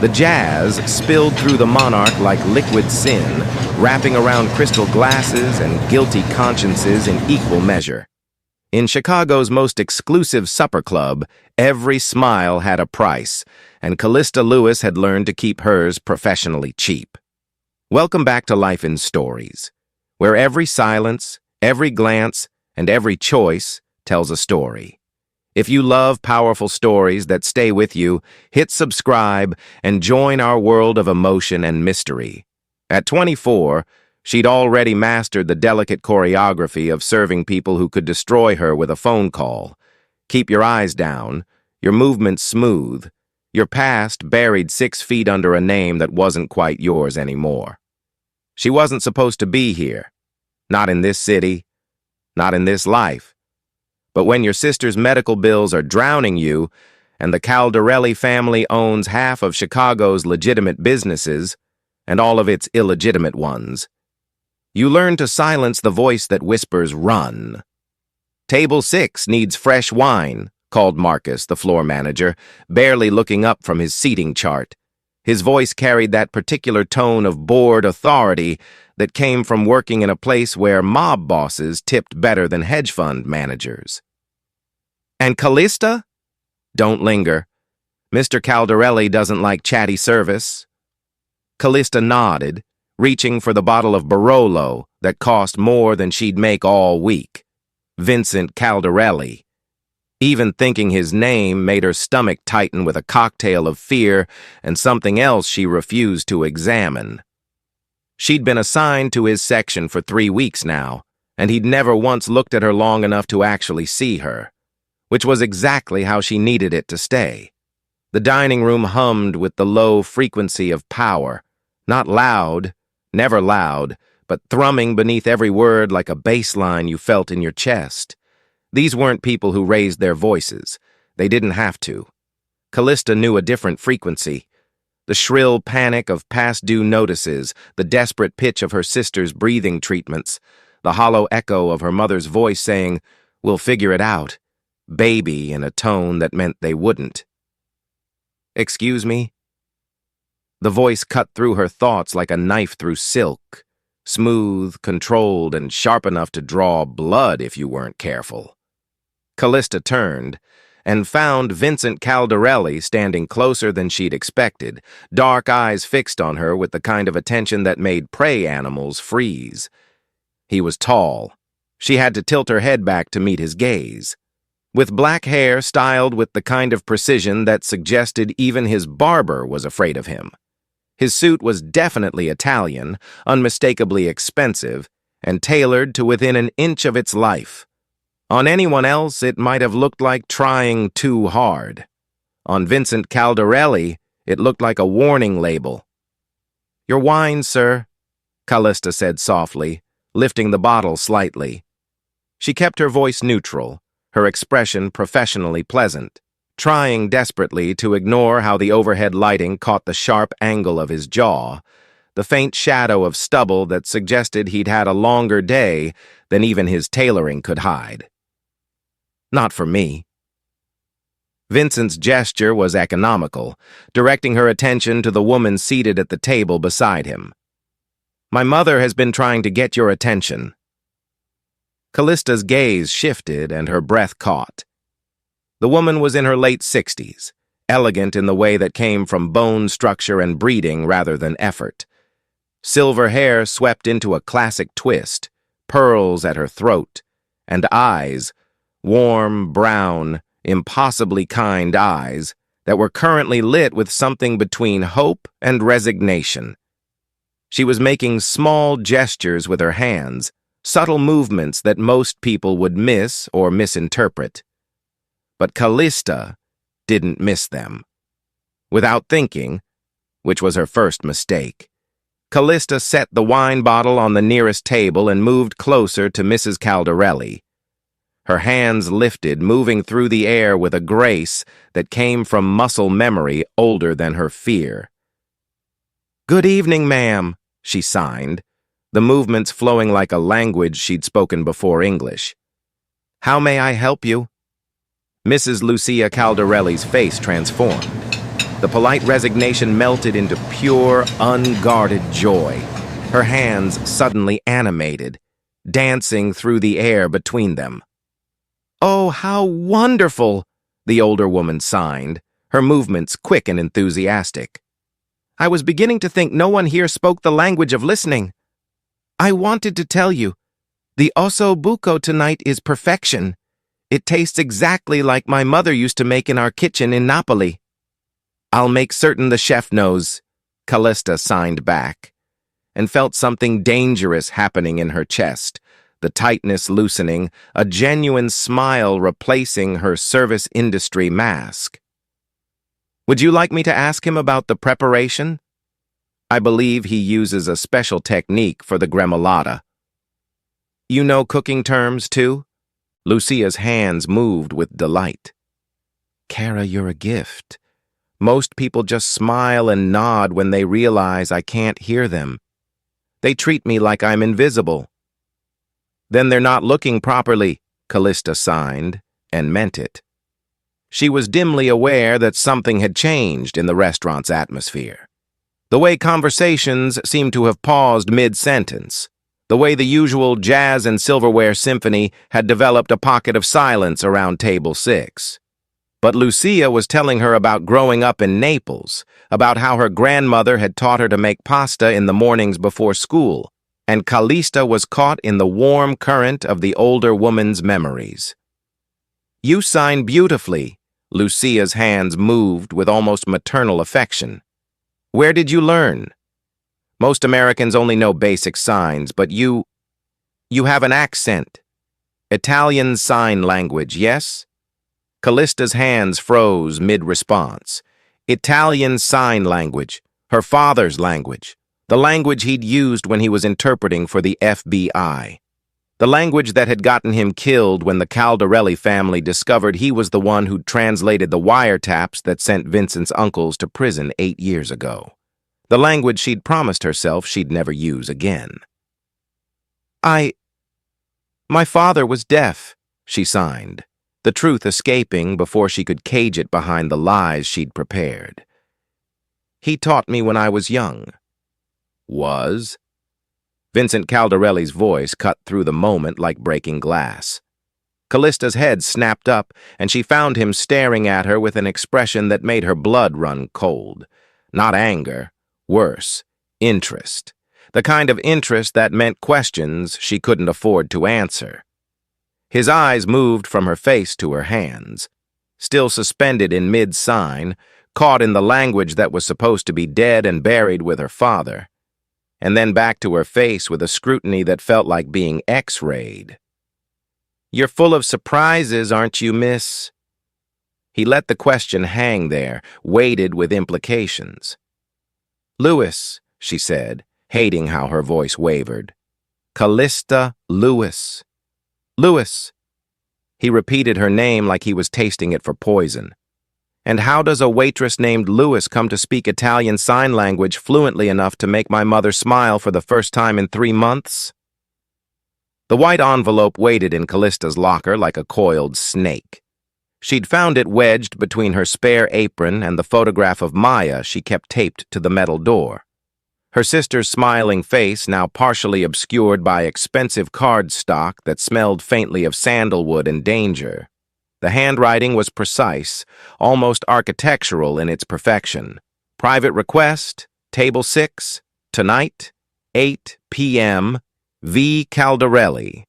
The jazz spilled through the monarch like liquid sin, wrapping around crystal glasses and guilty consciences in equal measure. In Chicago's most exclusive supper club, every smile had a price, and Callista Lewis had learned to keep hers professionally cheap. Welcome back to Life in Stories, where every silence, every glance, and every choice tells a story. If you love powerful stories that stay with you, hit subscribe and join our world of emotion and mystery. At 24, she'd already mastered the delicate choreography of serving people who could destroy her with a phone call. Keep your eyes down, your movements smooth, your past buried 6 feet under a name that wasn't quite yours anymore. She wasn't supposed to be here. Not in this city, not in this life. But when your sister's medical bills are drowning you, and the Caldarelli family owns half of Chicago's legitimate businesses, and all of its illegitimate ones, you learn to silence the voice that whispers, "Run." "Table 6 needs fresh wine," called Marcus, the floor manager, barely looking up from his seating chart. His voice carried that particular tone of bored authority that came from working in a place where mob bosses tipped better than hedge fund managers. "And Callista?" "Don't linger. Mr. Caldarelli doesn't like chatty service." Callista nodded, reaching for the bottle of Barolo that cost more than she'd make all week. Vincent Caldarelli. Even thinking his name made her stomach tighten with a cocktail of fear and something else she refused to examine. She'd been assigned to his section for 3 weeks now, and he'd never once looked at her long enough to actually see her, which was exactly how she needed it to stay. The dining room hummed with the low frequency of power, not loud, never loud, but thrumming beneath every word like a bass line you felt in your chest. These weren't people who raised their voices. They didn't have to. Callista knew a different frequency. The shrill panic of past-due notices, the desperate pitch of her sister's breathing treatments, the hollow echo of her mother's voice saying, "We'll figure it out," baby in a tone that meant they wouldn't. "Excuse me?" The voice cut through her thoughts like a knife through silk, smooth, controlled, and sharp enough to draw blood if you weren't careful. Callista turned and found Vincent Caldarelli standing closer than she'd expected, dark eyes fixed on her with the kind of attention that made prey animals freeze. He was tall. She had to tilt her head back to meet his gaze. With black hair styled with the kind of precision that suggested even his barber was afraid of him. His suit was definitely Italian, unmistakably expensive, and tailored to within an inch of its life. On anyone else, it might have looked like trying too hard. On Vincent Caldarelli, it looked like a warning label. "Your wine, sir," Callista said softly, lifting the bottle slightly. She kept her voice neutral, her expression professionally pleasant, trying desperately to ignore how the overhead lighting caught the sharp angle of his jaw, the faint shadow of stubble that suggested he'd had a longer day than even his tailoring could hide. "Not for me." Vincent's gesture was economical, directing her attention to the woman seated at the table beside him. "My mother has been trying to get your attention." Callista's gaze shifted and her breath caught. The woman was in her late 60s, elegant in the way that came from bone structure and breeding rather than effort. Silver hair swept into a classic twist, pearls at her throat, and eyes, warm, brown, impossibly kind eyes, that were currently lit with something between hope and resignation. She was making small gestures with her hands, subtle movements that most people would miss or misinterpret. But Callista didn't miss them. Without thinking, which was her first mistake, Callista set the wine bottle on the nearest table and moved closer to Mrs. Caldarelli. Her hands lifted, moving through the air with a grace that came from muscle memory older than her fear. "Good evening, ma'am," she signed, the movements flowing like a language she'd spoken before English. "How may I help you?" Mrs. Lucia Caldarelli's face transformed. The polite resignation melted into pure, unguarded joy. Her hands suddenly animated, dancing through the air between them. "Oh, how wonderful!" the older woman signed, her movements quick and enthusiastic. "I was beginning to think no one here spoke the language of listening. I wanted to tell you, the osso buco tonight is perfection. It tastes exactly like my mother used to make in our kitchen in Napoli." "I'll make certain the chef knows," Callista signed back, and felt something dangerous happening in her chest, the tightness loosening, a genuine smile replacing her service industry mask. "Would you like me to ask him about the preparation? I believe he uses a special technique for the gremolata." "You know cooking terms, too?" Lucia's hands moved with delight. "Kara, you're a gift. Most people just smile and nod when they realize I can't hear them. They treat me like I'm invisible." "Then they're not looking properly," Callista signed, and meant it. She was dimly aware that something had changed in the restaurant's atmosphere. The way conversations seemed to have paused mid-sentence. The way the usual jazz and silverware symphony had developed a pocket of silence around table 6. But Lucia was telling her about growing up in Naples, about how her grandmother had taught her to make pasta in the mornings before school, and Callista was caught in the warm current of the older woman's memories. "You sign beautifully." Lucia's hands moved with almost maternal affection. "Where did you learn? Most Americans only know basic signs, but you have an accent. Italian Sign Language, yes?" Callista's hands froze mid-response. Italian Sign Language, her father's language, the language he'd used when he was interpreting for the FBI. The language that had gotten him killed when the Caldarelli family discovered he was the one who'd translated the wiretaps that sent Vincent's uncles to prison 8 years ago. The language she'd promised herself she'd never use again. My father was deaf," she signed, the truth escaping before she could cage it behind the lies she'd prepared. "He taught me when I was young." "Was?" Vincent Caldarelli's voice cut through the moment like breaking glass. Callista's head snapped up, and she found him staring at her with an expression that made her blood run cold. Not anger, worse, interest. The kind of interest that meant questions she couldn't afford to answer. His eyes moved from her face to her hands, still suspended in mid-sign, caught in the language that was supposed to be dead and buried with her father, and then back to her face with a scrutiny that felt like being X-rayed. "You're full of surprises, aren't you, miss?" He let the question hang there, weighted with implications. "Lewis," she said, hating how her voice wavered. "Callista Lewis. Lewis." He repeated her name like he was tasting it for poison. "And how does a waitress named Lewis come to speak Italian Sign Language fluently enough to make my mother smile for the first time in 3 months? The white envelope waited in Callista's locker like a coiled snake. She'd found it wedged between her spare apron and the photograph of Maya she kept taped to the metal door. Her sister's smiling face now partially obscured by expensive cardstock that smelled faintly of sandalwood and danger. The handwriting was precise, almost architectural in its perfection. "Private request, table 6, tonight, 8 p.m., V. Caldarelli.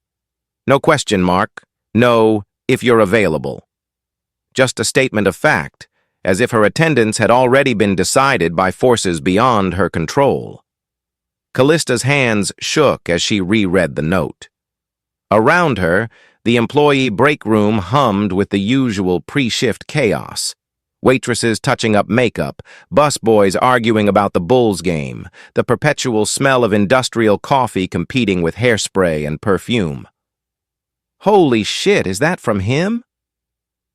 No question mark, no, if you're available." Just a statement of fact, as if her attendance had already been decided by forces beyond her control. Callista's hands shook as she reread the note. Around her, the employee break room hummed with the usual pre-shift chaos. Waitresses touching up makeup, busboys arguing about the Bulls game, the perpetual smell of industrial coffee competing with hairspray and perfume. "Holy shit, is that from him?"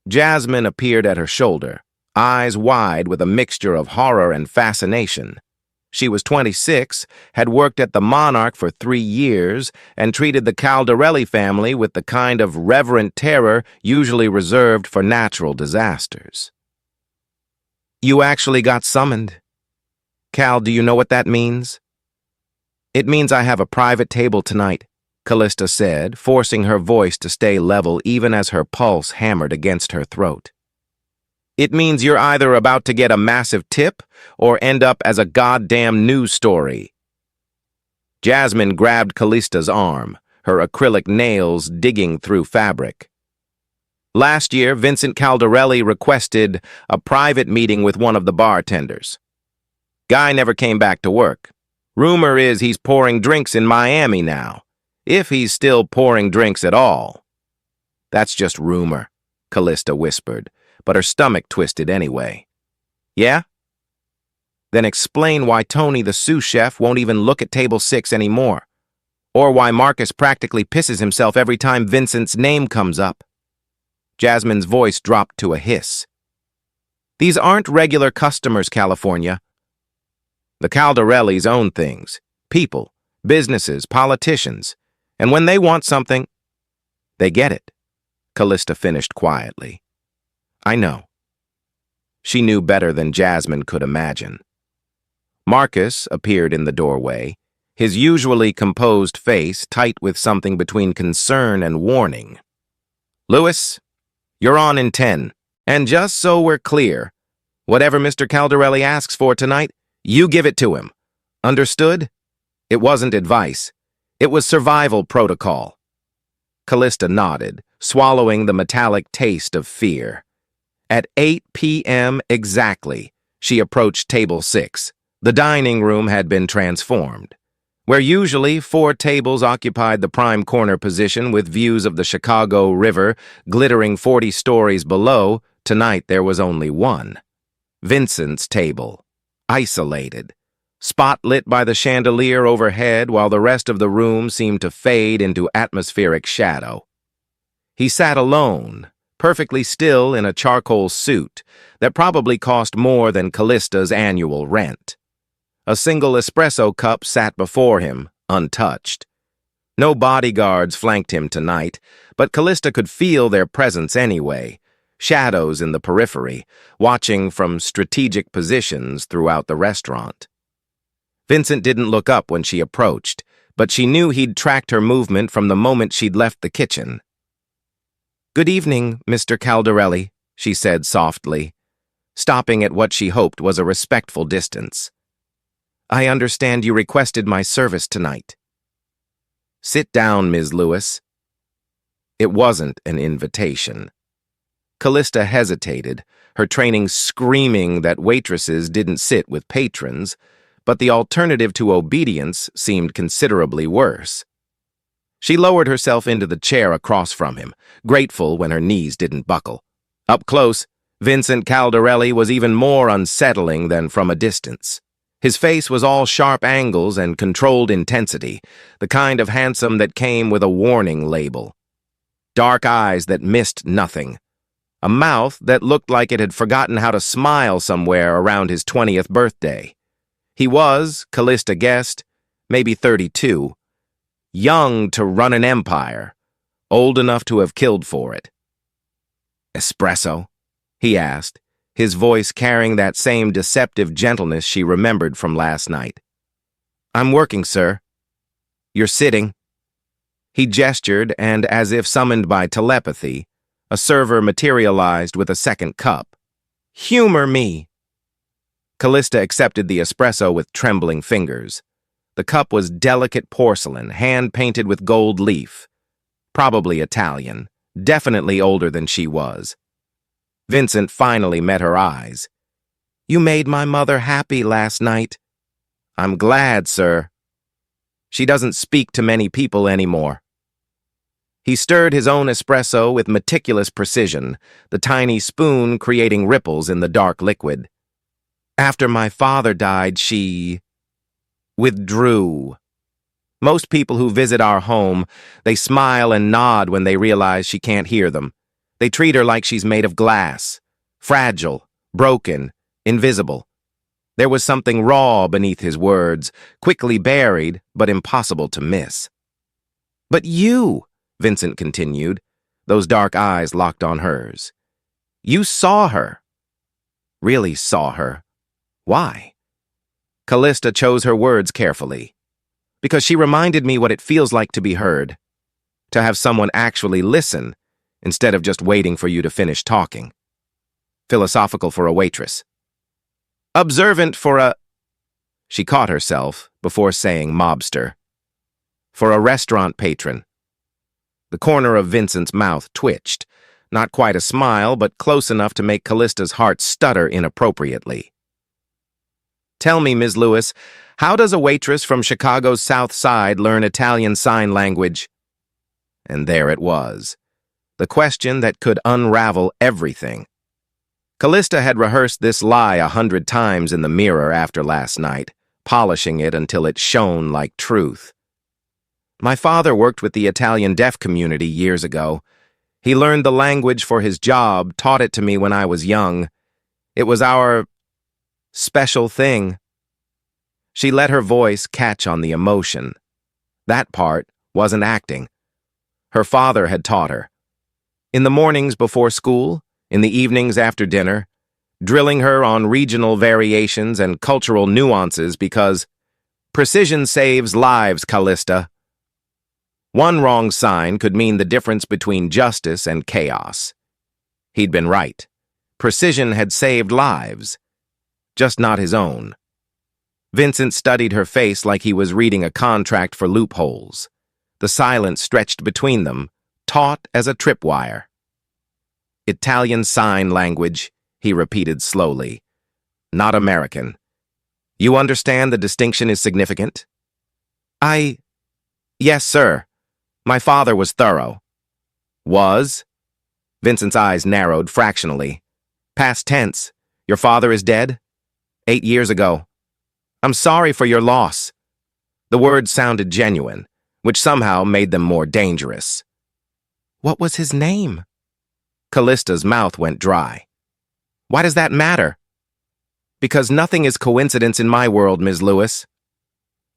Jasmine appeared at her shoulder, eyes wide with a mixture of horror and fascination. She was 26, had worked at the Monarch for 3 years, and treated the Caldarelli family with the kind of reverent terror usually reserved for natural disasters. You actually got summoned. Cal, do you know what that means? It means I have a private table tonight, Callista said, forcing her voice to stay level even as her pulse hammered against her throat. It means you're either about to get a massive tip or end up as a goddamn news story. Jasmine grabbed Callista's arm, her acrylic nails digging through fabric. Last year, Vincent Caldarelli requested a private meeting with one of the bartenders. Guy never came back to work. Rumor is he's pouring drinks in Miami now, if he's still pouring drinks at all. That's just rumor, Callista whispered, but her stomach twisted anyway. Yeah? Then explain why Tony, the sous chef, won't even look at table 6 anymore, or why Marcus practically pisses himself every time Vincent's name comes up. Jasmine's voice dropped to a hiss. These aren't regular customers, California. The Caldarellis own things, people, businesses, politicians, and when they want something, they get it, Callista finished quietly. I know. She knew better than Jasmine could imagine. Marcus appeared in the doorway, his usually composed face tight with something between concern and warning. Lewis, you're on in 10, and just so we're clear, whatever Mr. Caldarelli asks for tonight, you give it to him. Understood? It wasn't advice. It was survival protocol. Callista nodded, swallowing the metallic taste of fear. At 8 p.m. exactly, she approached table 6. The dining room had been transformed. Where usually 4 tables occupied the prime corner position with views of the Chicago River glittering 40 stories below, tonight there was only one. Vincent's table. Isolated. Spotlit by the chandelier overhead while the rest of the room seemed to fade into atmospheric shadow. He sat alone, perfectly still in a charcoal suit that probably cost more than Callista's annual rent. A single espresso cup sat before him, untouched. No bodyguards flanked him tonight, but Callista could feel their presence anyway, shadows in the periphery, watching from strategic positions throughout the restaurant. Vincent didn't look up when she approached, but she knew he'd tracked her movement from the moment she'd left the kitchen. "Good evening, Mr. Caldarelli," she said softly, stopping at what she hoped was a respectful distance. "I understand you requested my service tonight." "Sit down, Ms. Lewis." It wasn't an invitation. Callista hesitated, her training screaming that waitresses didn't sit with patrons, but the alternative to obedience seemed considerably worse. She lowered herself into the chair across from him, grateful when her knees didn't buckle. Up close, Vincent Caldarelli was even more unsettling than from a distance. His face was all sharp angles and controlled intensity, the kind of handsome that came with a warning label. Dark eyes that missed nothing. A mouth that looked like it had forgotten how to smile somewhere around his 20th birthday. He was, Callista guessed, maybe 32. Young to run an empire, old enough to have killed for it. "Espresso?" he asked, his voice carrying that same deceptive gentleness she remembered from last night. "I'm working, sir." "You're sitting." He gestured, and as if summoned by telepathy, a server materialized with a second cup. "Humor me." Callista accepted the espresso with trembling fingers. The cup was delicate porcelain, hand-painted with gold leaf. Probably Italian, definitely older than she was. Vincent finally met her eyes. "You made my mother happy last night." "I'm glad, sir." "She doesn't speak to many people anymore." He stirred his own espresso with meticulous precision, the tiny spoon creating ripples in the dark liquid. "After my father died, she withdrew. Most people who visit our home, they smile and nod when they realize she can't hear them. They treat her like she's made of glass, fragile, broken, invisible. There was something raw beneath his words, quickly buried, but impossible to miss. "But you," Vincent continued, those dark eyes locked on hers. "You saw her." Really saw her. Why? Callista chose her words carefully. Because she reminded me what it feels like to be heard. To have someone actually listen, instead of just waiting for you to finish talking. Philosophical for a waitress. Observant for a... She caught herself before saying mobster. For a restaurant patron. The corner of Vincent's mouth twitched. Not quite a smile, but close enough to make Callista's heart stutter inappropriately. Tell me, Ms. Lewis, how does a waitress from Chicago's South Side learn Italian Sign Language? And there it was. The question that could unravel everything. Callista had rehearsed this lie 100 times in the mirror after last night, polishing it until it shone like truth. My father worked with the Italian deaf community years ago. He learned the language for his job, taught it to me when I was young. It was our special thing. She let her voice catch on the emotion. That part wasn't acting. Her father had taught her. In the mornings before school, in the evenings after dinner, drilling her on regional variations and cultural nuances because precision saves lives, Callista. One wrong sign could mean the difference between justice and chaos. He'd been right. Precision had saved lives, just not his own. Vincent studied her face like he was reading a contract for loopholes. The silence stretched between them, taut as a tripwire. Italian Sign Language, he repeated slowly. Not American. You understand the distinction is significant? Yes, sir. My father was thorough. Was? Vincent's eyes narrowed fractionally. Past tense. Your father is dead? 8 years ago. I'm sorry for your loss. The words sounded genuine, which somehow made them more dangerous. What was his name? Callista's mouth went dry. Why does that matter? Because nothing is coincidence in my world, Ms. Lewis.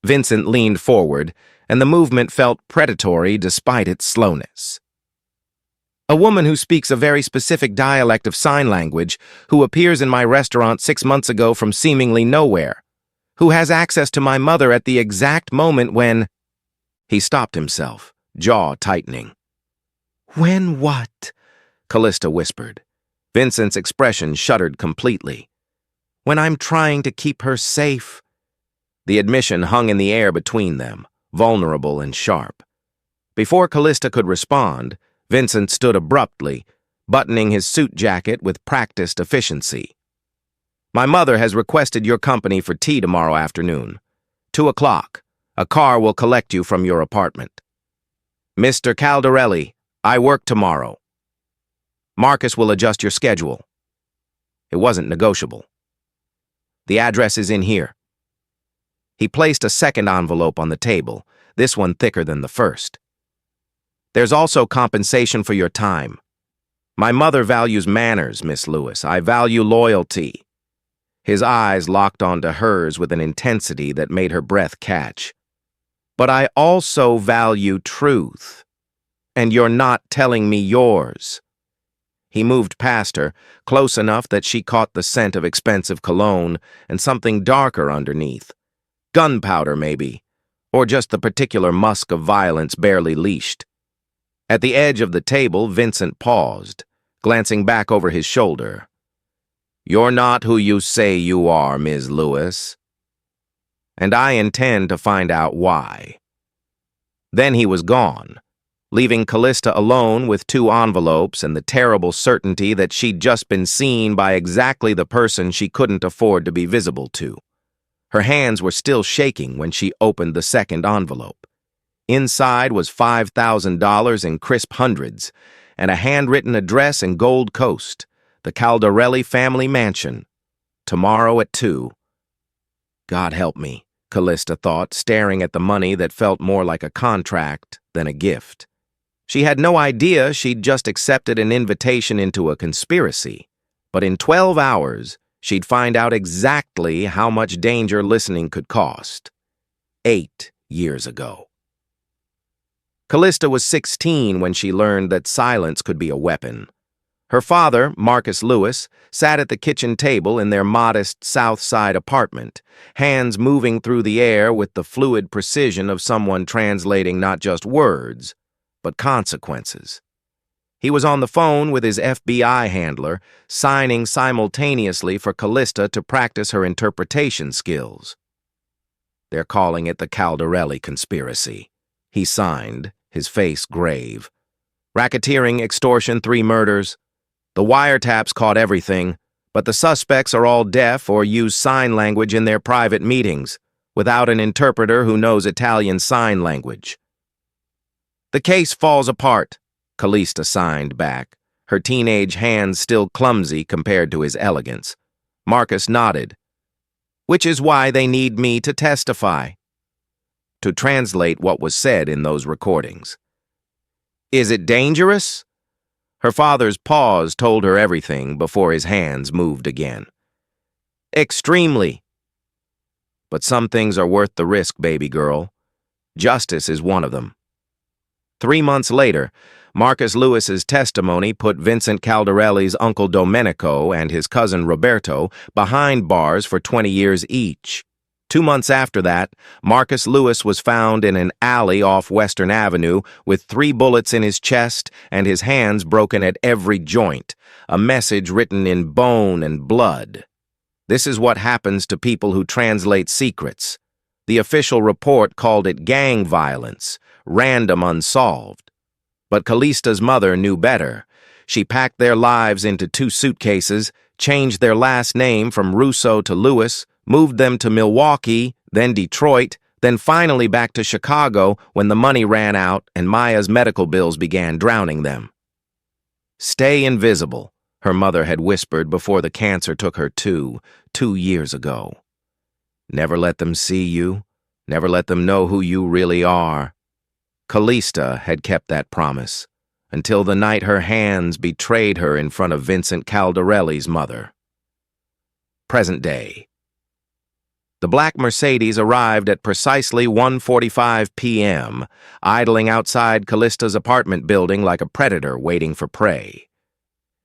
Vincent leaned forward, and the movement felt predatory despite its slowness. A woman who speaks a very specific dialect of sign language, who appears in my restaurant 6 months ago from seemingly nowhere, who has access to my mother at the exact moment when... He stopped himself, jaw tightening. When what? Callista whispered. Vincent's expression shuddered completely. When I'm trying to keep her safe. The admission hung in the air between them, vulnerable and sharp. Before Callista could respond, Vincent stood abruptly, buttoning his suit jacket with practiced efficiency. My mother has requested your company for tea tomorrow afternoon. 2:00. A car will collect you from your apartment. Mr. Caldarelli, I work tomorrow. Marcus will adjust your schedule. It wasn't negotiable. The address is in here. He placed a second envelope on the table, this one thicker than the first. There's also compensation for your time. My mother values manners, Miss Lewis. I value loyalty. His eyes locked onto hers with an intensity that made her breath catch. But I also value truth. And you're not telling me yours. He moved past her, close enough that she caught the scent of expensive cologne and something darker underneath. Gunpowder, maybe, or just the particular musk of violence barely leashed. At the edge of the table, Vincent paused, glancing back over his shoulder. You're not who you say you are, Ms. Lewis. And I intend to find out why. Then he was gone, leaving Callista alone with 2 envelopes and the terrible certainty that she'd just been seen by exactly the person she couldn't afford to be visible to. Her hands were still shaking when she opened the second envelope. Inside was $5,000 in crisp hundreds and a handwritten address in Gold Coast, the Caldarelli family mansion. Tomorrow at 2. God help me, Callista thought, staring at the money that felt more like a contract than a gift. She had no idea she'd just accepted an invitation into a conspiracy, but in 12 hours, she'd find out exactly how much danger listening could cost. 8 years ago. Callista was 16 when she learned that silence could be a weapon. Her father, Marcus Lewis, sat at the kitchen table in their modest South Side apartment, hands moving through the air with the fluid precision of someone translating not just words, but consequences. He was on the phone with his FBI handler, signing simultaneously for Callista to practice her interpretation skills. "They're calling it the Caldarelli conspiracy," he signed, his face grave. "Racketeering, extortion, 3 murders. The wiretaps caught everything, but the suspects are all deaf or use sign language in their private meetings, without an interpreter who knows Italian Sign Language." "The case falls apart," Callista signed back, her teenage hands still clumsy compared to his elegance. Marcus nodded. "Which is why they need me to testify." To translate what was said in those recordings. "Is it dangerous?" Her father's pause told her everything before his hands moved again. "Extremely. But some things are worth the risk, baby girl. Justice is one of them." 3 months later, Marcus Lewis's testimony put Vincent Caldarelli's uncle Domenico and his cousin Roberto behind bars for 20 years each. 2 months after that, Marcus Lewis was found in an alley off Western Avenue with 3 bullets in his chest and his hands broken at every joint, a message written in bone and blood. This is what happens to people who translate secrets. The official report called it gang violence, random unsolved. But Callista's mother knew better. She packed their lives into 2 suitcases, changed their last name from Russo to Lewis, moved them to Milwaukee, then Detroit, then finally back to Chicago when the money ran out and Maya's medical bills began drowning them. "Stay invisible," her mother had whispered before the cancer took her 2 years ago. "Never let them see you. Never let them know who you really are." Callista had kept that promise, until the night her hands betrayed her in front of Vincent Caldarelli's mother. Present day. The black Mercedes arrived at precisely 1:45 p.m., idling outside Callista's apartment building like a predator waiting for prey.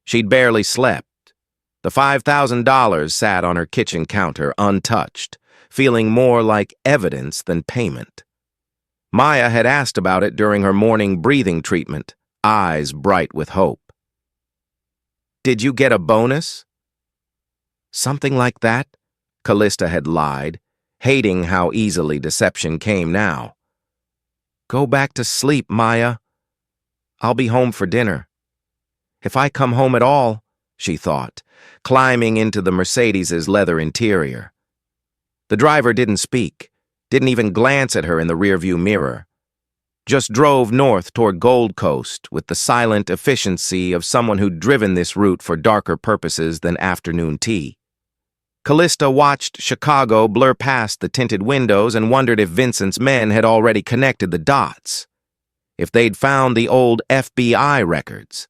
She'd barely slept. The $5,000 sat on her kitchen counter untouched, feeling more like evidence than payment. Maya had asked about it during her morning breathing treatment, eyes bright with hope. "Did you get a bonus?" "Something like that," Callista had lied, hating how easily deception came now. "Go back to sleep, Maya. I'll be home for dinner. If I come home at all," she thought, climbing into the Mercedes's leather interior. The driver didn't speak, didn't even glance at her in the rearview mirror. Just drove north toward Gold Coast with the silent efficiency of someone who'd driven this route for darker purposes than afternoon tea. Callista watched Chicago blur past the tinted windows and wondered if Vincent's men had already connected the dots. If they'd found the old FBI records.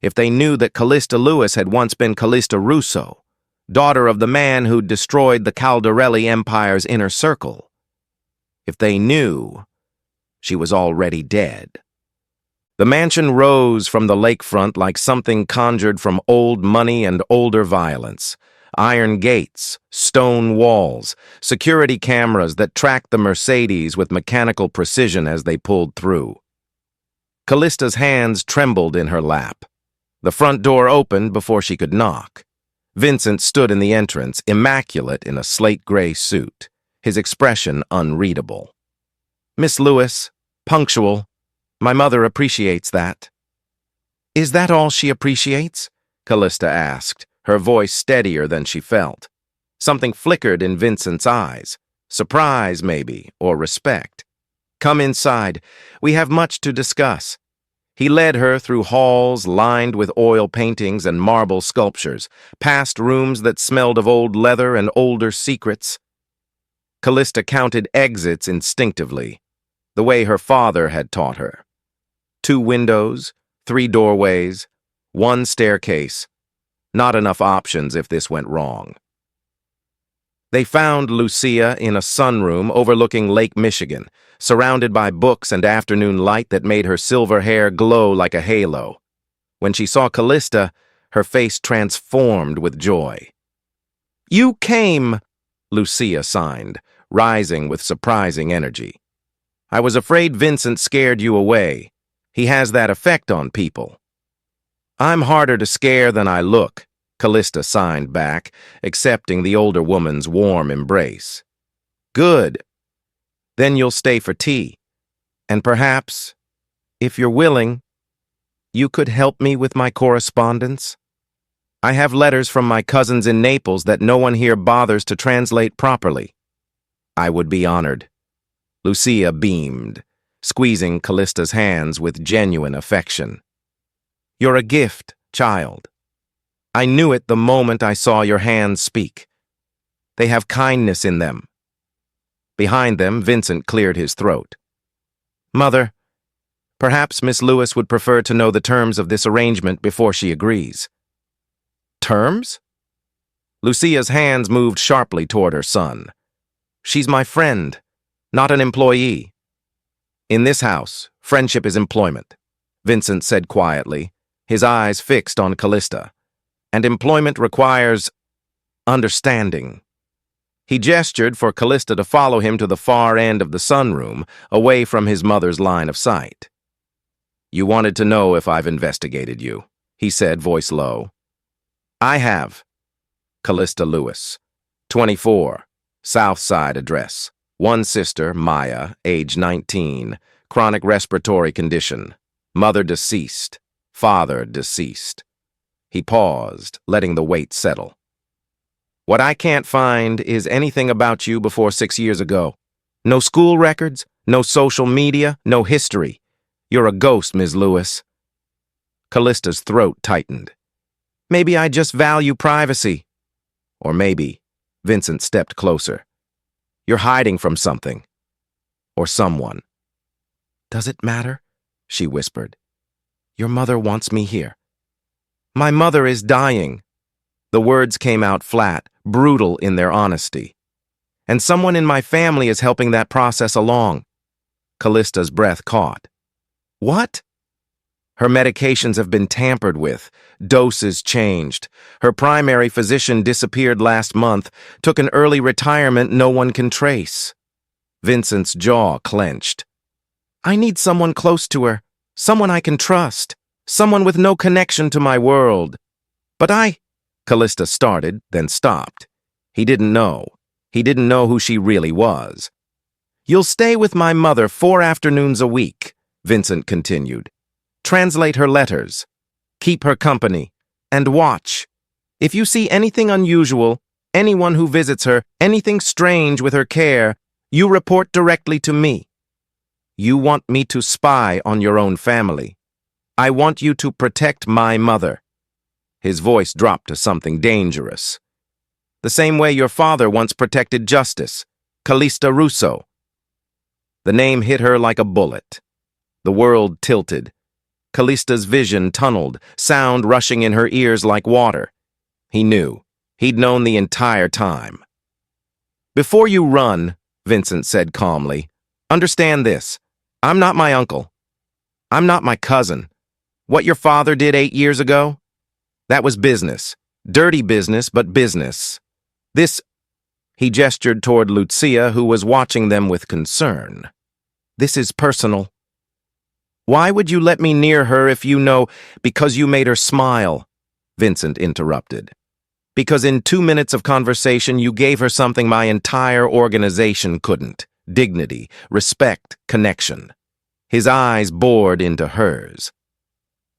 If they knew that Callista Lewis had once been Callista Russo, daughter of the man who'd destroyed the Caldarelli Empire's inner circle. If they knew, she was already dead. The mansion rose from the lakefront like something conjured from old money and older violence. Iron gates, stone walls, security cameras that tracked the Mercedes with mechanical precision as they pulled through. Callista's hands trembled in her lap. The front door opened before she could knock. Vincent stood in the entrance, immaculate in a slate-gray suit, his expression unreadable. "Miss Lewis, punctual. My mother appreciates that." "Is that all she appreciates?" Callista asked, her voice steadier than she felt. Something flickered in Vincent's eyes. Surprise, maybe, or respect. "Come inside. We have much to discuss." He led her through halls lined with oil paintings and marble sculptures, past rooms that smelled of old leather and older secrets. Callista counted exits instinctively, the way her father had taught her. 2 windows, 3 doorways, 1 staircase. Not enough options if this went wrong. They found Lucia in a sunroom overlooking Lake Michigan, surrounded by books and afternoon light that made her silver hair glow like a halo. When she saw Callista, her face transformed with joy. "You came," Lucia signed, rising with surprising energy. "I was afraid Vincent scared you away. He has that effect on people." "I'm harder to scare than I look," Callista signed back, accepting the older woman's warm embrace. "Good. Then you'll stay for tea. And perhaps, if you're willing, you could help me with my correspondence? I have letters from my cousins in Naples that no one here bothers to translate properly." "I would be honored." Lucia beamed, squeezing Callista's hands with genuine affection. "You're a gift, child. I knew it the moment I saw your hands speak. They have kindness in them." Behind them, Vincent cleared his throat. "Mother, perhaps Miss Lewis would prefer to know the terms of this arrangement before she agrees." "Terms?" Lucia's hands moved sharply toward her son. "She's my friend, not an employee." "In this house, friendship is employment," Vincent said quietly, his eyes fixed on Callista. "And employment requires understanding." He gestured for Callista to follow him to the far end of the sunroom, away from his mother's line of sight. "You wanted to know if I've investigated you," he said, voice low. "I have." Callista Lewis, 24, South Side address. One sister, Maya, age 19, chronic respiratory condition. Mother deceased. Father deceased. He paused, letting the weight settle. "What I can't find is anything about you before 6 years ago. No school records, no social media, no history. You're a ghost, Ms. Lewis." Callista's throat tightened. "Maybe I just value privacy." Or maybe, Vincent stepped closer. "You're hiding from something. Or someone." "Does it matter?" she whispered. "Your mother wants me here." "My mother is dying." The words came out flat, brutal in their honesty. "And someone in my family is helping that process along." Callista's breath caught. "What?" "Her medications have been tampered with, doses changed. Her primary physician disappeared last month, took an early retirement no one can trace." Vincent's jaw clenched. "I need someone close to her, someone I can trust, someone with no connection to my world." "But Callista started, then stopped. He didn't know. He didn't know who she really was. "You'll stay with my mother 4 afternoons a week," Vincent continued. "Translate her letters. Keep her company. And watch. If you see anything unusual, anyone who visits her, anything strange with her care, you report directly to me. You want me to spy on your own family. I want you to protect my mother." His voice dropped to something dangerous. "The same way your father once protected Justice, Callista Russo." The name hit her like a bullet. The world tilted. Callista's vision tunneled, sound rushing in her ears like water. He knew. He'd known the entire time. "Before you run," Vincent said calmly, "understand this. I'm not my uncle. I'm not my cousin. What your father did 8 years ago? That was business. Dirty business, but business. This—" He gestured toward Lucia, who was watching them with concern. "This is personal." "Why would you let me near her if you know—" "Because you made her smile," Vincent interrupted. "Because in 2 minutes of conversation you gave her something my entire organization couldn't. Dignity, respect, connection." His eyes bored into hers.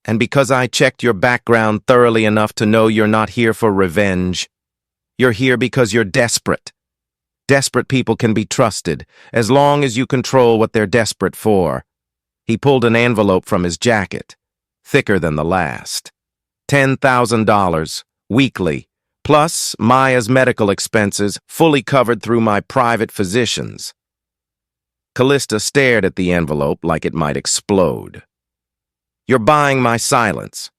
"And because I checked your background thoroughly enough to know you're not here for revenge. You're here because you're desperate. Desperate people can be trusted, as long as you control what they're desperate for." He pulled an envelope from his jacket, thicker than the last. $10,000, weekly, plus Maya's medical expenses, fully covered through my private physicians. Callista stared at the envelope like it might explode. "You're buying my silence."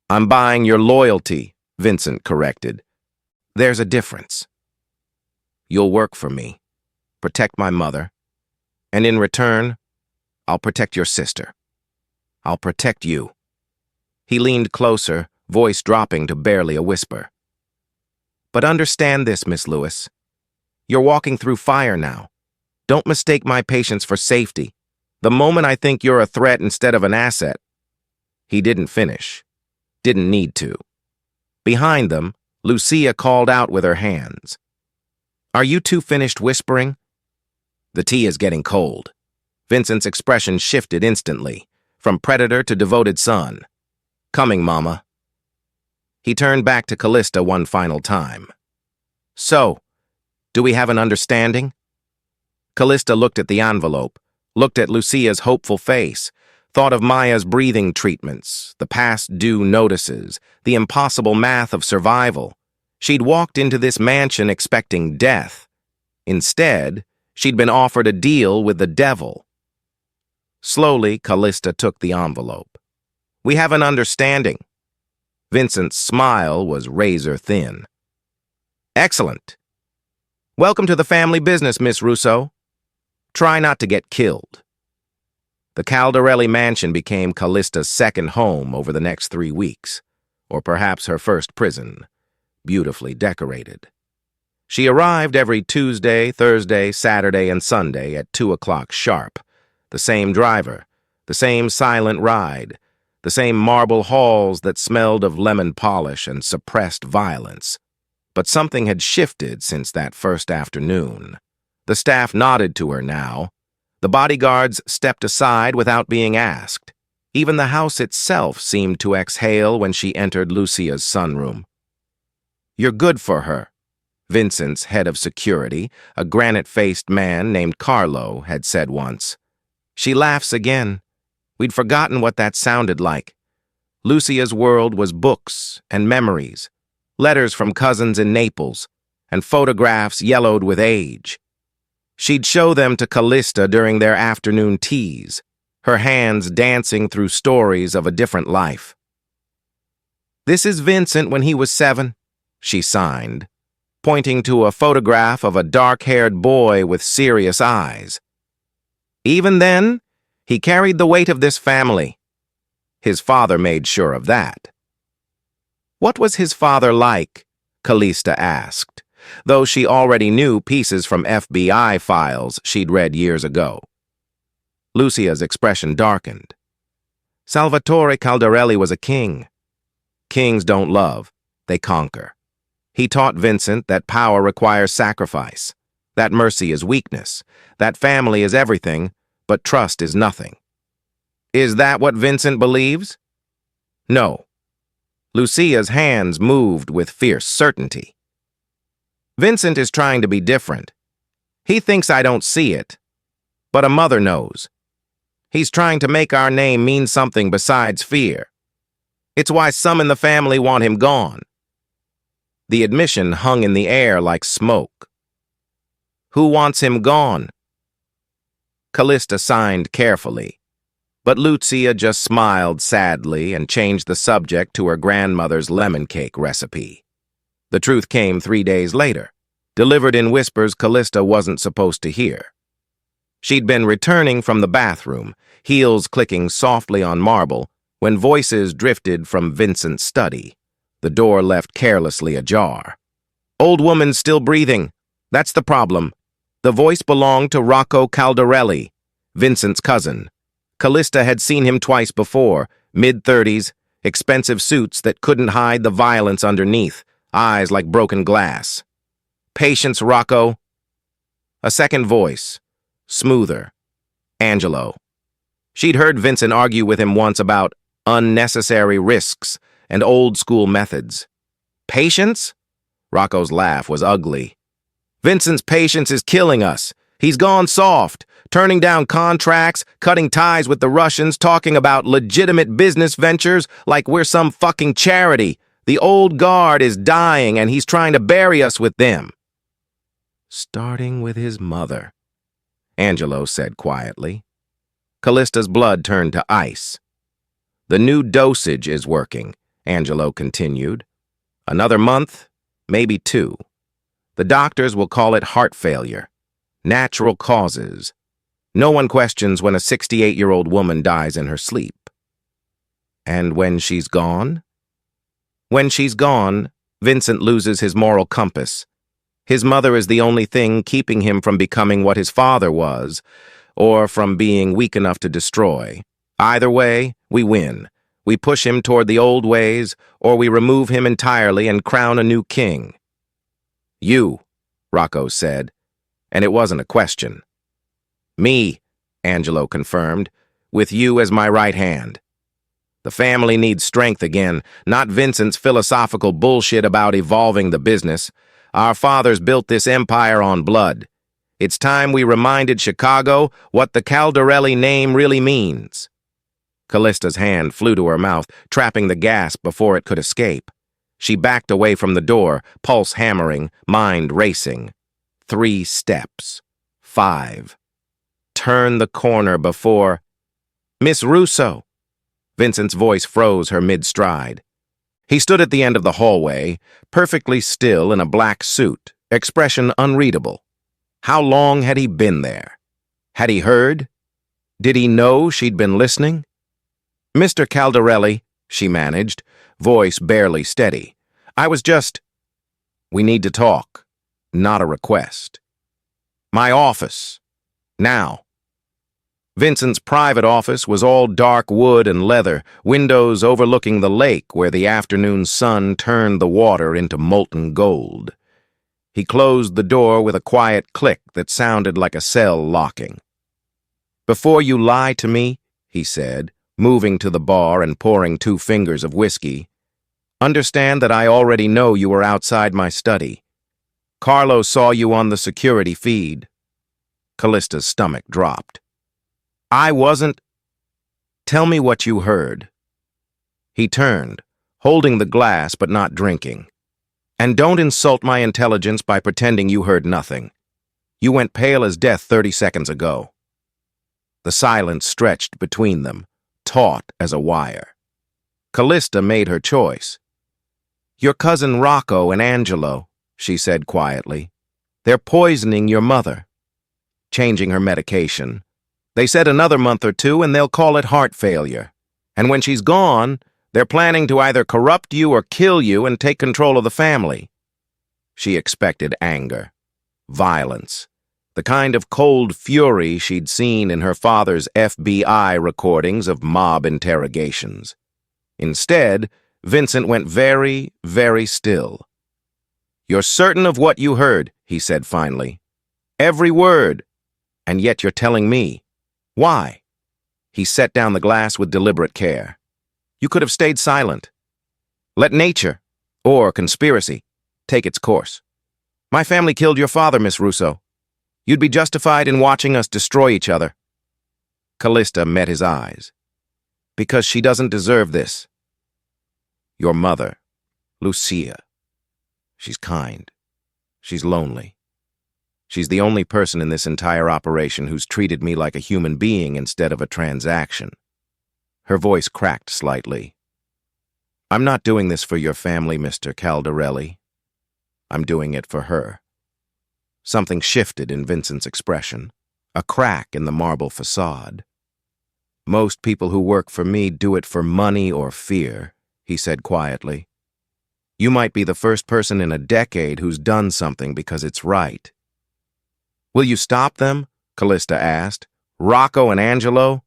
"I'm buying your loyalty," Vincent corrected. "There's a difference. You'll work for me, protect my mother, and in return, I'll protect your sister. I'll protect you." He leaned closer, voice dropping to barely a whisper. But understand this, Miss Lewis. You're walking through fire now. Don't mistake my patience for safety. The moment I think you're a threat instead of an asset. He didn't finish. Didn't need to. Behind them, Lucia called out with her hands. Are you two finished whispering? The tea is getting cold. Vincent's expression shifted instantly, from predator to devoted son. Coming, Mama. He turned back to Callista one final time. So, do we have an understanding? Callista looked at the envelope, looked at Lucia's hopeful face, thought of Maya's breathing treatments, the past due notices, the impossible math of survival. She'd walked into this mansion expecting death. Instead, she'd been offered a deal with the devil. Slowly, Callista took the envelope. We have an understanding. Vincent's smile was razor thin. Excellent. Welcome to the family business, Miss Russo. Try not to get killed. The Caldarelli mansion became Callista's second home over the next 3 weeks, or perhaps her first prison, beautifully decorated. She arrived every Tuesday, Thursday, Saturday, and Sunday at 2 o'clock sharp. The same driver, the same silent ride, the same marble halls that smelled of lemon polish and suppressed violence. But something had shifted since that first afternoon. The staff nodded to her now. The bodyguards stepped aside without being asked. Even the house itself seemed to exhale when she entered Lucia's sunroom. You're good for her. Vincent's head of security, a granite-faced man named Carlo, had said once. She laughs again. We'd forgotten what that sounded like. Lucia's world was books and memories, letters from cousins in Naples, and photographs yellowed with age. She'd show them to Callista during their afternoon teas, her hands dancing through stories of a different life. This is Vincent when he was 7, she signed, pointing to a photograph of a dark-haired boy with serious eyes. Even then, he carried the weight of this family. His father made sure of that. What was his father like? Callista asked, though she already knew pieces from FBI files she'd read years ago. Lucia's expression darkened. Salvatore Caldarelli was a king. Kings don't love, they conquer. He taught Vincent that power requires sacrifice, that mercy is weakness, that family is everything, but trust is nothing. Is that what Vincent believes? No. Lucia's hands moved with fierce certainty. Vincent is trying to be different. He thinks I don't see it, but a mother knows. He's trying to make our name mean something besides fear. It's why some in the family want him gone. The admission hung in the air like smoke. Who wants him gone? Callista signed carefully, but Lucia just smiled sadly and changed the subject to her grandmother's lemon cake recipe. The truth came 3 days later, delivered in whispers Callista wasn't supposed to hear. She'd been returning from the bathroom, heels clicking softly on marble, when voices drifted from Vincent's study. The door left carelessly ajar. Old woman still breathing. That's the problem. The voice belonged to Rocco Caldarelli, Vincent's cousin. Callista had seen him twice before, mid-30s, expensive suits that couldn't hide the violence underneath, eyes like broken glass. Patience, Rocco. A second voice, smoother. Angelo. She'd heard Vincent argue with him once about unnecessary risks and old-school methods. Patience? Rocco's laugh was ugly. Vincent's patience is killing us. He's gone soft, turning down contracts, cutting ties with the Russians, talking about legitimate business ventures like we're some fucking charity. The old guard is dying and he's trying to bury us with them. Starting with his mother, Angelo said quietly. Callista's blood turned to ice. The new dosage is working, Angelo continued. Another month, maybe 2. The doctors will call it heart failure. Natural causes. No one questions when a 68-year-old woman dies in her sleep. And when she's gone? When she's gone, Vincent loses his moral compass. His mother is the only thing keeping him from becoming what his father was, or from being weak enough to destroy. Either way, we win. We push him toward the old ways, or we remove him entirely and crown a new king. You, Rocco said, and it wasn't a question. Me, Angelo confirmed, with you as my right hand. The family needs strength again, not Vincent's philosophical bullshit about evolving the business. Our fathers built this empire on blood. It's time we reminded Chicago what the Caldarelli name really means. Callista's hand flew to her mouth, trapping the gasp before it could escape. She backed away from the door, pulse hammering, mind racing. 3 steps. 5. Turn the corner before... Miss Russo! Vincent's voice froze her mid-stride. He stood at the end of the hallway, perfectly still in a black suit, expression unreadable. How long had he been there? Had he heard? Did he know she'd been listening? Mr. Caldarelli, she managed, voice barely steady. I was just... We need to talk, not a request. My office. Now. Vincent's private office was all dark wood and leather, windows overlooking the lake where the afternoon sun turned the water into molten gold. He closed the door with a quiet click that sounded like a cell locking. Before you lie to me, he said, moving to the bar and pouring 2 fingers of whiskey, understand that I already know you were outside my study. Carlo saw you on the security feed. Callista's stomach dropped. I wasn't... Tell me what you heard. He turned, holding the glass but not drinking. And don't insult my intelligence by pretending you heard nothing. You went pale as death 30 seconds ago. The silence stretched between them, taut as a wire. Callista made her choice. Your cousin Rocco and Angelo, she said quietly. They're poisoning your mother. Changing her medication. They said another month or 2 and they'll call it heart failure. And when she's gone, they're planning to either corrupt you or kill you and take control of the family. She expected anger, violence, the kind of cold fury she'd seen in her father's FBI recordings of mob interrogations. Instead, Vincent went very, very still. You're certain of what you heard, he said finally. Every word. And yet you're telling me. Why? He set down the glass with deliberate care. You could have stayed silent. Let nature, or conspiracy, take its course. My family killed your father, Miss Russo. You'd be justified in watching us destroy each other. Callista met his eyes. Because she doesn't deserve this. Your mother, Lucia. She's kind. She's lonely. She's the only person in this entire operation who's treated me like a human being instead of a transaction. Her voice cracked slightly. I'm not doing this for your family, Mr. Caldarelli. I'm doing it for her. Something shifted in Vincent's expression, a crack in the marble facade. Most people who work for me do it for money or fear, he said quietly. You might be the first person in a decade who's done something because it's right. Will you stop them? Callista asked. Rocco and Angelo?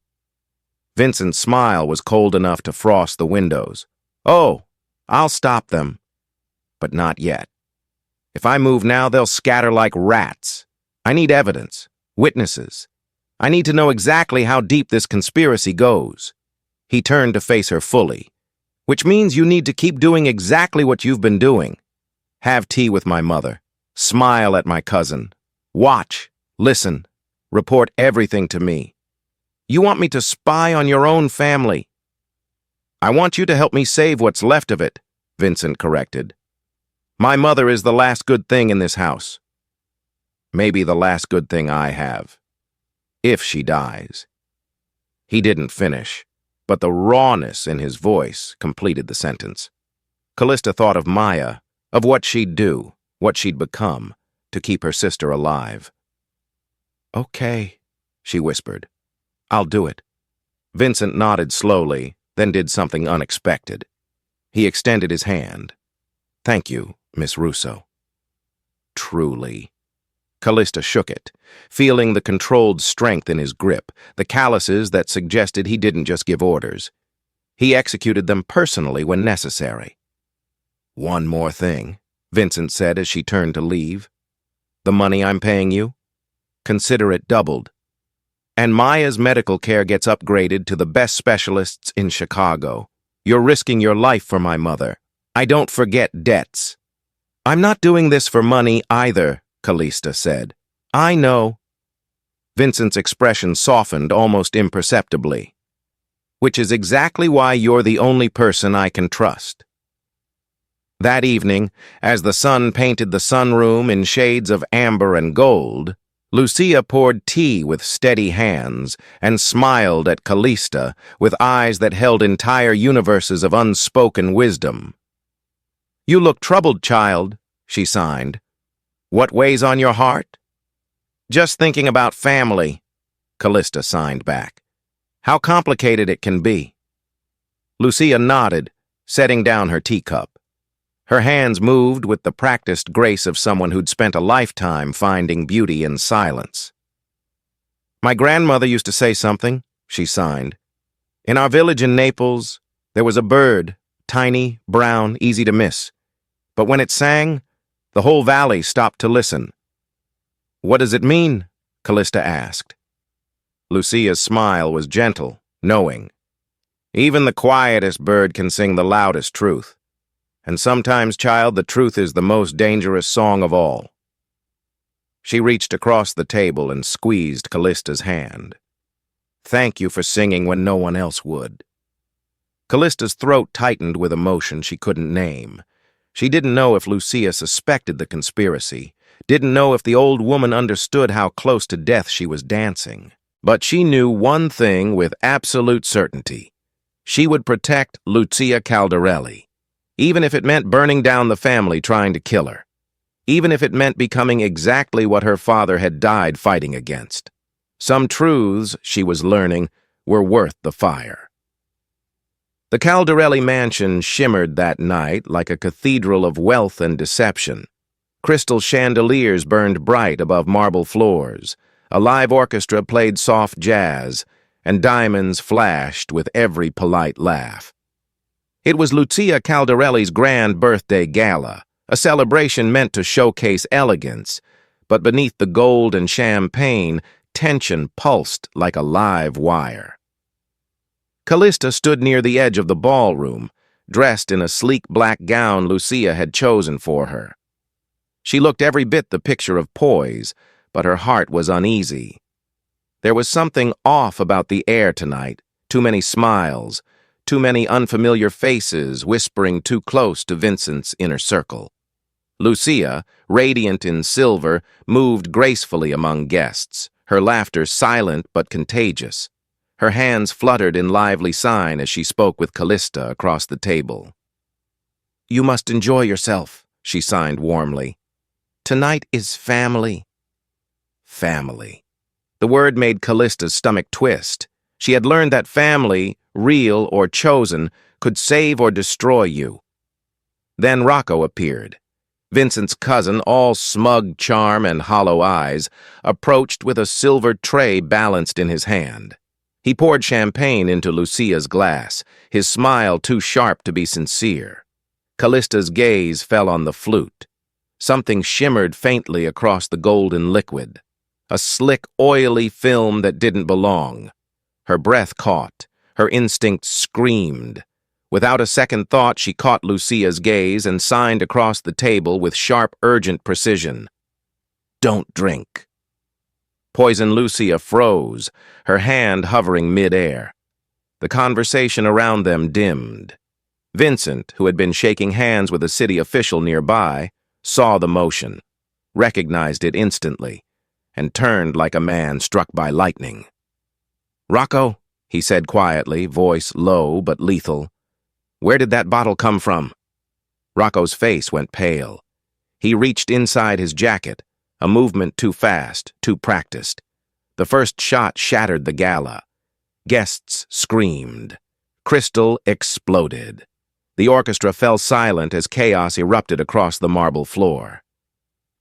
Vincent's smile was cold enough to frost the windows. Oh, I'll stop them. But not yet. If I move now, they'll scatter like rats. I need evidence, witnesses. I need to know exactly how deep this conspiracy goes. He turned to face her fully. Which means you need to keep doing exactly what you've been doing. Have tea with my mother. Smile at my cousin. Watch, listen, report everything to me. You want me to spy on your own family. I want you to help me save what's left of it, Vincent corrected. My mother is the last good thing in this house. Maybe the last good thing I have. If she dies. He didn't finish, but the rawness in his voice completed the sentence. Callista thought of Maya, of what she'd do, what she'd become, to keep her sister alive. Okay, she whispered. I'll do it. Vincent nodded slowly, then did something unexpected. He extended his hand. "Thank you, Miss Russo." "Truly." Callista shook it, feeling the controlled strength in his grip, the calluses that suggested he didn't just give orders. He executed them personally when necessary. "One more thing," Vincent said as she turned to leave. "The money I'm paying you? Consider it doubled. And Maya's medical care gets upgraded to the best specialists in Chicago. You're risking your life for my mother. I don't forget debts." "I'm not doing this for money either," Callista said. "I know." Vincent's expression softened almost imperceptibly. "Which is exactly why you're the only person I can trust." That evening, as the sun painted the sunroom in shades of amber and gold, Lucia poured tea with steady hands and smiled at Callista with eyes that held entire universes of unspoken wisdom. "You look troubled, child," she signed. "What weighs on your heart?" "Just thinking about family," Callista signed back. "How complicated it can be." Lucia nodded, setting down her teacup. Her hands moved with the practiced grace of someone who'd spent a lifetime finding beauty in silence. "My grandmother used to say something," she signed. "In our village in Naples, there was a bird, tiny, brown, easy to miss. But when it sang, the whole valley stopped to listen." "What does it mean?" Callista asked. Lucia's smile was gentle, knowing. "Even the quietest bird can sing the loudest truth. And sometimes, child, the truth is the most dangerous song of all." She reached across the table and squeezed Callista's hand. "Thank you for singing when no one else would." Callista's throat tightened with emotion she couldn't name. She didn't know if Lucia suspected the conspiracy, didn't know if the old woman understood how close to death she was dancing. But she knew one thing with absolute certainty. She would protect Lucia Caldarelli, even if it meant burning down the family trying to kill her, even if it meant becoming exactly what her father had died fighting against. Some truths, she was learning, were worth the fire. The Caldarelli mansion shimmered that night like a cathedral of wealth and deception. Crystal chandeliers burned bright above marble floors, a live orchestra played soft jazz, and diamonds flashed with every polite laugh. It was Lucia Caldarelli's grand birthday gala, a celebration meant to showcase elegance, but beneath the gold and champagne, tension pulsed like a live wire. Callista stood near the edge of the ballroom, dressed in a sleek black gown Lucia had chosen for her. She looked every bit the picture of poise, but her heart was uneasy. There was something off about the air tonight, too many smiles, too many unfamiliar faces whispering too close to Vincent's inner circle. Lucia, radiant in silver, moved gracefully among guests, her laughter silent but contagious. Her hands fluttered in lively sign as she spoke with Callista across the table. "You must enjoy yourself," she signed warmly. "Tonight is family." Family. The word made Callista's stomach twist. She had learned that family, real or chosen, could save or destroy you. Then Rocco appeared. Vincent's cousin, all smug charm and hollow eyes, approached with a silver tray balanced in his hand. He poured champagne into Lucia's glass, his smile too sharp to be sincere. Callista's gaze fell on the flute. Something shimmered faintly across the golden liquid. A slick, oily film that didn't belong. Her breath caught. Her instinct screamed. Without a second thought, she caught Lucia's gaze and signed across the table with sharp, urgent precision. "Don't drink." Poison Lucia froze, her hand hovering mid-air. The conversation around them dimmed. Vincent, who had been shaking hands with a city official nearby, saw the motion, recognized it instantly, and turned like a man struck by lightning. "Rocco," he said quietly, voice low but lethal, "where did that bottle come from?" Rocco's face went pale. He reached inside his jacket, a movement too fast, too practiced. The first shot shattered the gala. Guests screamed. Crystal exploded. The orchestra fell silent as chaos erupted across the marble floor.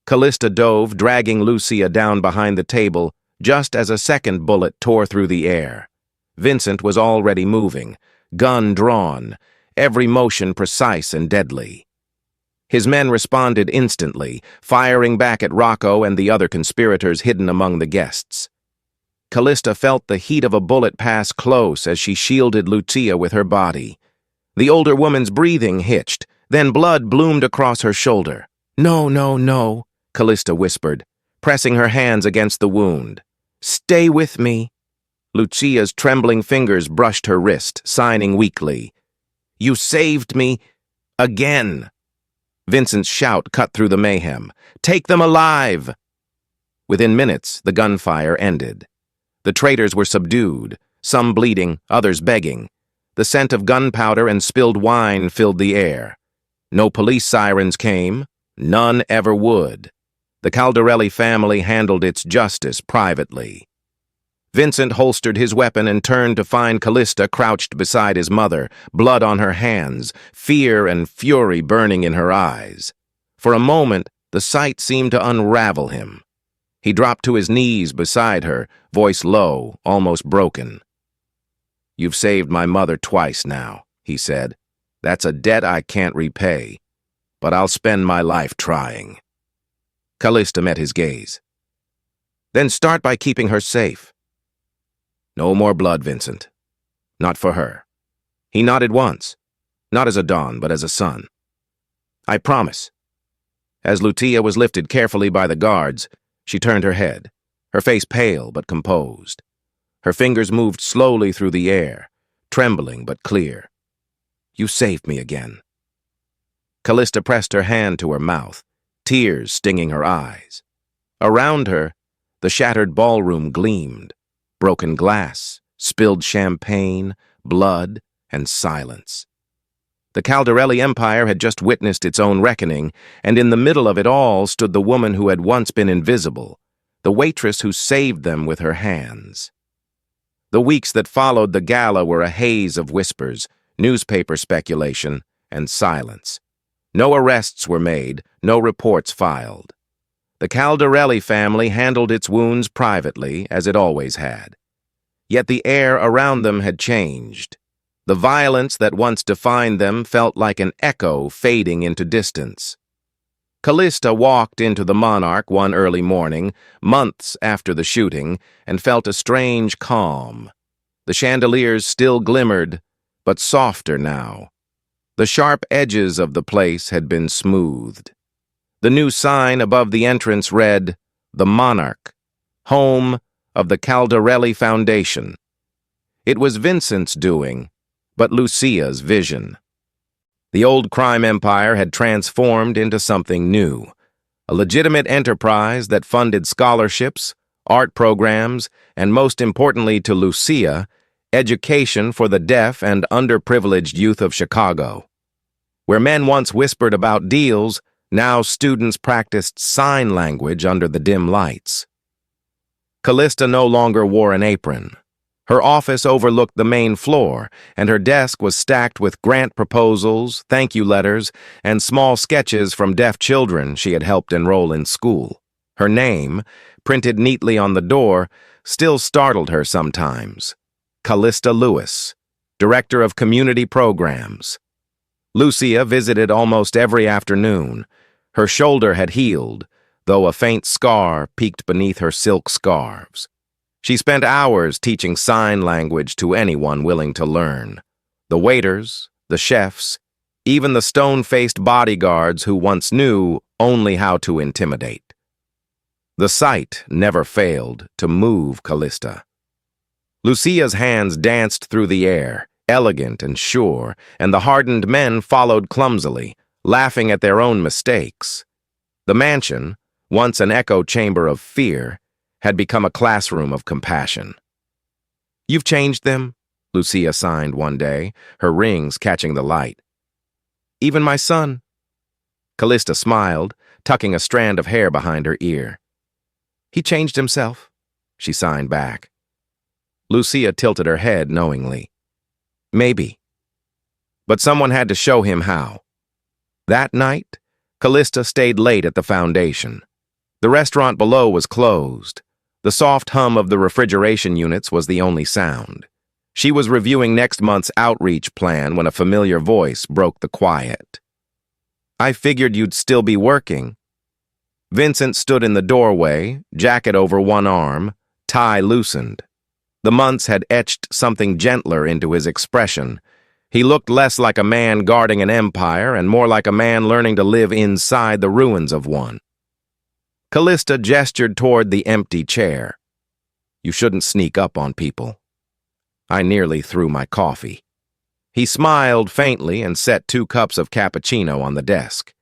Callista dove, dragging Lucia down behind the table, just as a second bullet tore through the air. Vincent was already moving, gun drawn, every motion precise and deadly. His men responded instantly, firing back at Rocco and the other conspirators hidden among the guests. Callista felt the heat of a bullet pass close as she shielded Lucia with her body. The older woman's breathing hitched, then blood bloomed across her shoulder. "No, no, no," Callista whispered, pressing her hands against the wound. "Stay with me." Lucia's trembling fingers brushed her wrist, signing weakly. "You saved me again." Vincent's shout cut through the mayhem. "Take them alive!" Within minutes, the gunfire ended. The traitors were subdued, some bleeding, others begging. The scent of gunpowder and spilled wine filled the air. No police sirens came. None ever would. The Caldarelli family handled its justice privately. Vincent holstered his weapon and turned to find Callista crouched beside his mother, blood on her hands, fear and fury burning in her eyes. For a moment, the sight seemed to unravel him. He dropped to his knees beside her, voice low, almost broken. "You've saved my mother twice now," he said. "That's a debt I can't repay, but I'll spend my life trying." Callista met his gaze. "Then start by keeping her safe." "No more blood, Vincent. Not for her." He nodded once, not as a Don, but as a son. "I promise." As Lucia was lifted carefully by the guards, she turned her head, her face pale but composed. Her fingers moved slowly through the air, trembling but clear. "You saved me again." Callista pressed her hand to her mouth, tears stinging her eyes. Around her, the shattered ballroom gleamed. Broken glass, spilled champagne, blood, and silence. The Caldarelli Empire had just witnessed its own reckoning, and in the middle of it all stood the woman who had once been invisible, the waitress who saved them with her hands. The weeks that followed the gala were a haze of whispers, newspaper speculation, and silence. No arrests were made, no reports filed. The Caldarelli family handled its wounds privately, as it always had. Yet the air around them had changed. The violence that once defined them felt like an echo fading into distance. Callista walked into the Monarch one early morning, months after the shooting, and felt a strange calm. The chandeliers still glimmered, but softer now. The sharp edges of the place had been smoothed. The new sign above the entrance read, "The Monarch, home of the Caldarelli Foundation." It was Vincent's doing, but Lucia's vision. The old crime empire had transformed into something new, a legitimate enterprise that funded scholarships, art programs, and most importantly to Lucia, education for the deaf and underprivileged youth of Chicago. Where men once whispered about deals, now students practiced sign language under the dim lights. Callista no longer wore an apron. Her office overlooked the main floor, and her desk was stacked with grant proposals, thank you letters, and small sketches from deaf children she had helped enroll in school. Her name, printed neatly on the door, still startled her sometimes. Callista Lewis, Director of Community Programs. Lucia visited almost every afternoon. Her shoulder had healed, though a faint scar peeked beneath her silk scarves. She spent hours teaching sign language to anyone willing to learn. The waiters, the chefs, even the stone-faced bodyguards who once knew only how to intimidate. The sight never failed to move Callista. Lucia's hands danced through the air, elegant and sure, and the hardened men followed clumsily, laughing at their own mistakes. The mansion, once an echo chamber of fear, had become a classroom of compassion. "You've changed them," Lucia signed one day, her rings catching the light. "Even my son." Callista smiled, tucking a strand of hair behind her ear. "He changed himself," she signed back. Lucia tilted her head knowingly. "Maybe." But someone had to show him how. That night, Callista stayed late at the foundation. The restaurant below was closed. The soft hum of the refrigeration units was the only sound. She was reviewing next month's outreach plan when a familiar voice broke the quiet. "I figured you'd still be working." Vincent stood in the doorway, jacket over one arm, tie loosened. The months had etched something gentler into his expression. He looked less like a man guarding an empire and more like a man learning to live inside the ruins of one. Callista gestured toward the empty chair. "You shouldn't sneak up on people." I nearly threw my coffee. He smiled faintly and set 2 cups of cappuccino on the desk.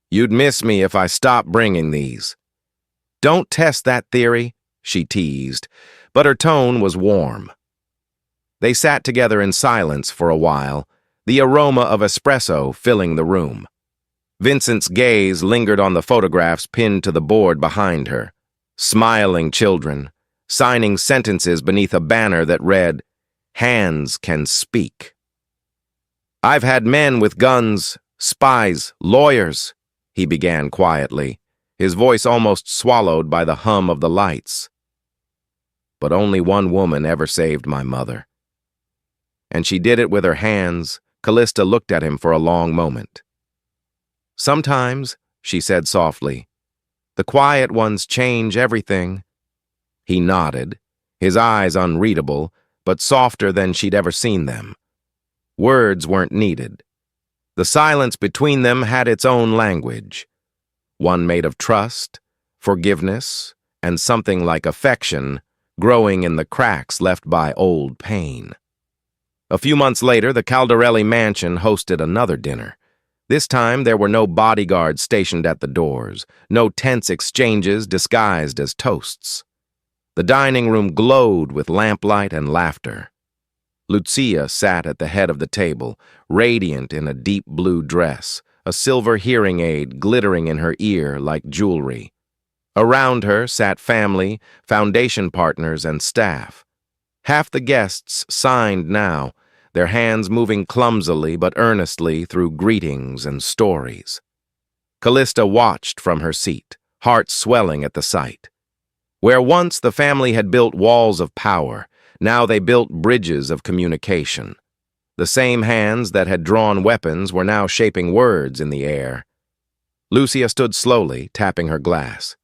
"You'd miss me if I stopped bringing these." "Don't test that theory," she teased, but her tone was warm. They sat together in silence for a while, the aroma of espresso filling the room. Vincent's gaze lingered on the photographs pinned to the board behind her. Smiling children, signing sentences beneath a banner that read, "Hands can speak." "I've had men with guns, spies, lawyers," he began quietly, his voice almost swallowed by the hum of the lights. "But only one woman ever saved my mother." And she did it with her hands. Callista looked at him for a long moment. "Sometimes," she said softly, "the quiet ones change everything." He nodded, his eyes unreadable, but softer than she'd ever seen them. Words weren't needed. The silence between them had its own language, one made of trust, forgiveness, and something like affection growing in the cracks left by old pain. A few months later, the Caldarelli mansion hosted another dinner. This time, there were no bodyguards stationed at the doors, no tense exchanges disguised as toasts. The dining room glowed with lamplight and laughter. Lucia sat at the head of the table, radiant in a deep blue dress, a silver hearing aid glittering in her ear like jewelry. Around her sat family, foundation partners, and staff. Half the guests signed now, their hands moving clumsily but earnestly through greetings and stories. Callista watched from her seat, heart swelling at the sight. Where once the family had built walls of power, now they built bridges of communication. The same hands that had drawn weapons were now shaping words in the air. Lucia stood slowly, tapping her glass.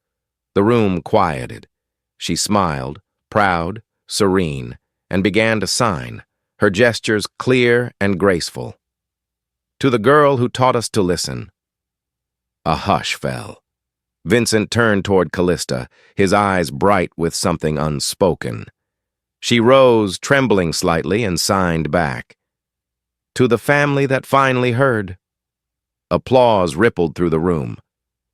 The room quieted. She smiled, proud, serene, and began to sign, her gestures clear and graceful. "To the girl who taught us to listen." A hush fell. Vincent turned toward Callista, his eyes bright with something unspoken. She rose, trembling slightly, and signed back. "To the family that finally heard." Applause rippled through the room,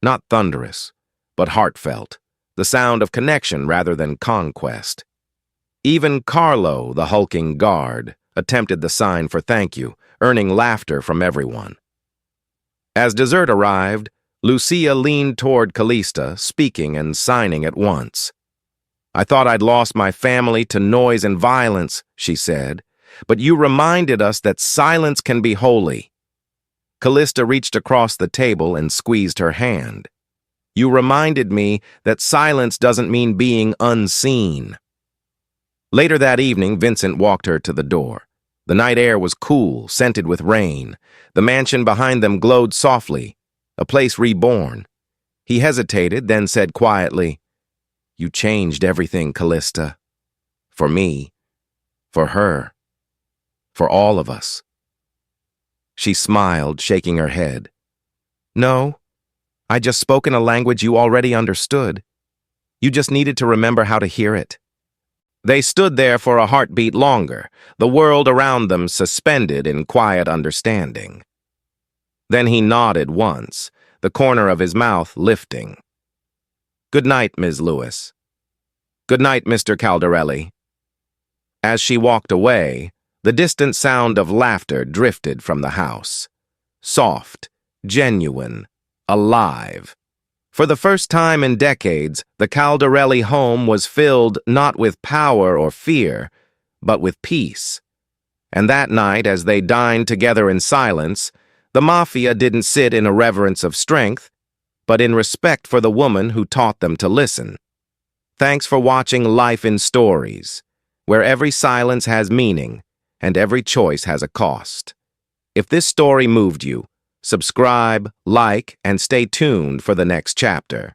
not thunderous, but heartfelt, the sound of connection rather than conquest. Even Carlo, the hulking guard, attempted the sign for thank you, earning laughter from everyone. As dessert arrived, Lucia leaned toward Callista, speaking and signing at once. "I thought I'd lost my family to noise and violence," she said, "but you reminded us that silence can be holy." Callista reached across the table and squeezed her hand. "You reminded me that silence doesn't mean being unseen." Later that evening, Vincent walked her to the door. The night air was cool, scented with rain. The mansion behind them glowed softly, a place reborn. He hesitated, then said quietly, "You changed everything, Callista. For me, for her, for all of us." She smiled, shaking her head. "No, I just spoke in a language you already understood. You just needed to remember how to hear it." They stood there for a heartbeat longer, the world around them suspended in quiet understanding. Then he nodded once, the corner of his mouth lifting. "Good night, Ms. Lewis." "Good night, Mr. Caldarelli." As she walked away, the distant sound of laughter drifted from the house. Soft, genuine, alive. For the first time in decades, the Caldarelli home was filled not with power or fear, but with peace. And that night, as they dined together in silence, the Mafia didn't sit in a reverence of strength, but in respect for the woman who taught them to listen. Thanks for watching Life in Stories, where every silence has meaning and every choice has a cost. If this story moved you, subscribe, like, and stay tuned for the next chapter.